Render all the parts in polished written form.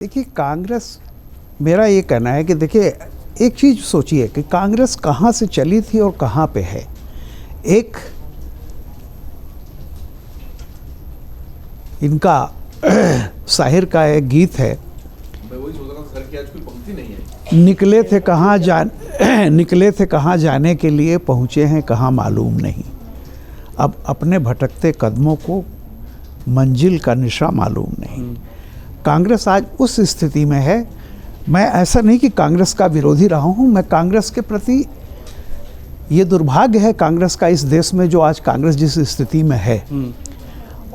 देखिए कांग्रेस, मेरा ये कहना है कि देखिए एक चीज़ सोचिए कि कांग्रेस कहाँ से चली थी और कहाँ पे है। एक इनका शाहिर का एक गीत है, मैं वही सोच रहा था सर कि आज कोई पंक्ति नहीं है। निकले थे कहाँ जाने के लिए, पहुँचे हैं कहाँ मालूम नहीं। अब अपने भटकते कदमों को मंजिल का निशा मालूम नहीं। कांग्रेस आज उस स्थिति में है। मैं ऐसा नहीं कि कांग्रेस का विरोधी रहा हूँ, मैं कांग्रेस के प्रति, ये दुर्भाग्य है कांग्रेस का इस देश में जो आज कांग्रेस जिस स्थिति में है।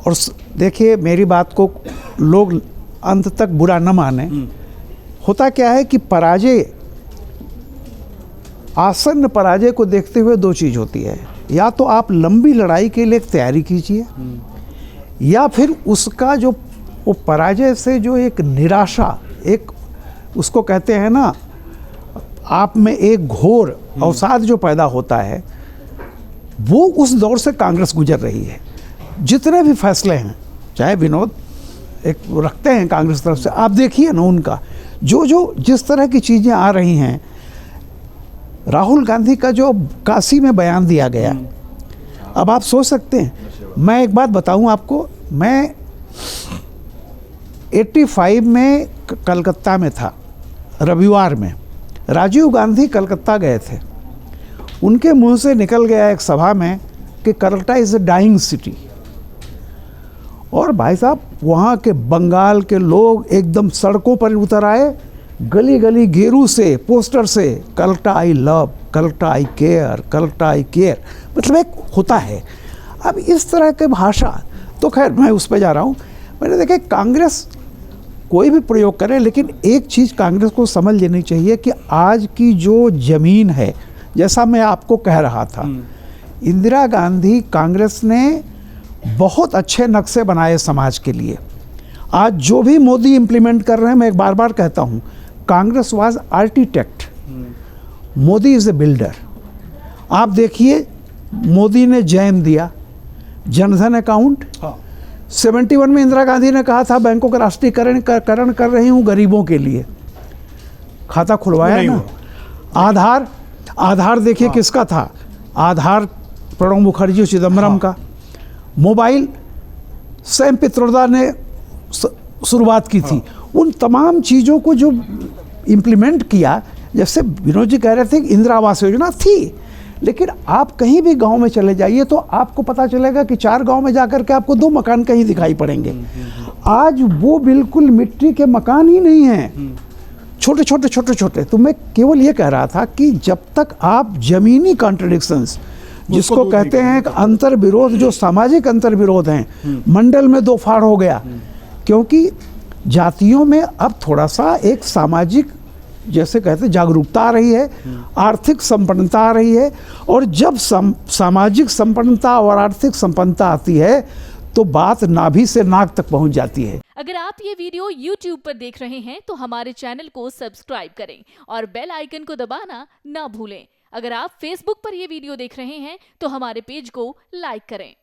और देखिए मेरी बात को लोग अंत तक बुरा न माने। होता क्या है कि पराजय, आसन्न पराजय को देखते हुए दो चीज़ होती है, या तो आप लंबी लड़ाई के लिए तैयारी कीजिए, या फिर उसका जो वो पराजय से जो एक निराशा, एक उसको कहते हैं ना, आप में एक घोर अवसाद जो पैदा होता है, वो उस दौर से कांग्रेस गुजर रही है। जितने भी फैसले हैं, चाहे विनोद एक रखते हैं कांग्रेस तरफ से, आप देखिए ना उनका जो जिस तरह की चीज़ें आ रही हैं। राहुल गांधी का जो काशी में बयान दिया गया, अब आप सोच सकते हैं। मैं एक बात बताऊं आपको, मैं 85 में कलकत्ता में था, रविवार में राजीव गांधी कलकत्ता गए थे। उनके मुंह से निकल गया एक सभा में कि Calcutta is a dying city. और भाई साहब वहाँ के बंगाल के लोग एकदम सड़कों पर उतर आए, गली गली गेरू से, पोस्टर से, Calcutta I love, Calcutta I care, Calcutta I care, मतलब एक होता है। अब इस तरह के भाषा, तो खैर मैं उस पर जा रहा हूँ। मैंने देखा कांग्रेस कोई भी प्रयोग करे, लेकिन एक चीज़ कांग्रेस को समझ लेनी चाहिए कि आज की जो ज़मीन है, जैसा मैं आपको कह रहा था, इंदिरा गांधी, कांग्रेस ने बहुत अच्छे नक्शे बनाए समाज के लिए। आज जो भी मोदी इम्प्लीमेंट कर रहे हैं, मैं एक बार बार कहता हूँ, Congress was architect, Modi is a builder. आप देखिए मोदी ने जैम दिया, जनधन अकाउंट। 71 में इंदिरा गांधी ने कहा था बैंकों का राष्ट्रीयकरण कर रही हूँ गरीबों के लिए, खाता खुलवाया ना। आधार देखिए किसका था, आधार प्रणब मुखर्जी और चिदम्बरम का। मोबाइल सैम पित्रोदा ने शुरुआत की थी। उन तमाम चीज़ों को जो इम्प्लीमेंट किया, जैसे विनोद जी कह रहे थे कि इंदिरा आवास योजना थी, लेकिन आप कहीं भी गांव में चले जाइए तो आपको पता चलेगा कि 4 गांव में जाकर के आपको 2 मकान कहीं दिखाई पड़ेंगे। आज वो बिल्कुल मिट्टी के मकान ही नहीं हैं, छोटे। तो मैं केवल ये कह रहा था कि जब तक आप जमीनी कॉन्ट्रडिक्शंस, जिसको कहते हैं अंतर विरोध, जो सामाजिक अंतर विरोध हैं, मंडल में 2 फाड़ हो गया, क्योंकि जातियों में अब थोड़ा सा एक सामाजिक, जैसे कहते जागरूकता आ रही है, आर्थिक संपन्नता आ रही है। और जब सामाजिक संपन्नता और आर्थिक संपन्नता आती है तो बात नाभि से नाक तक पहुंच जाती है। अगर आप ये वीडियो YouTube पर देख रहे हैं तो हमारे चैनल को सब्सक्राइब करें और बेल आइकन को दबाना ना भूलें। अगर आप Facebook पर ये वीडियो देख रहे हैं तो हमारे पेज को लाइक करें।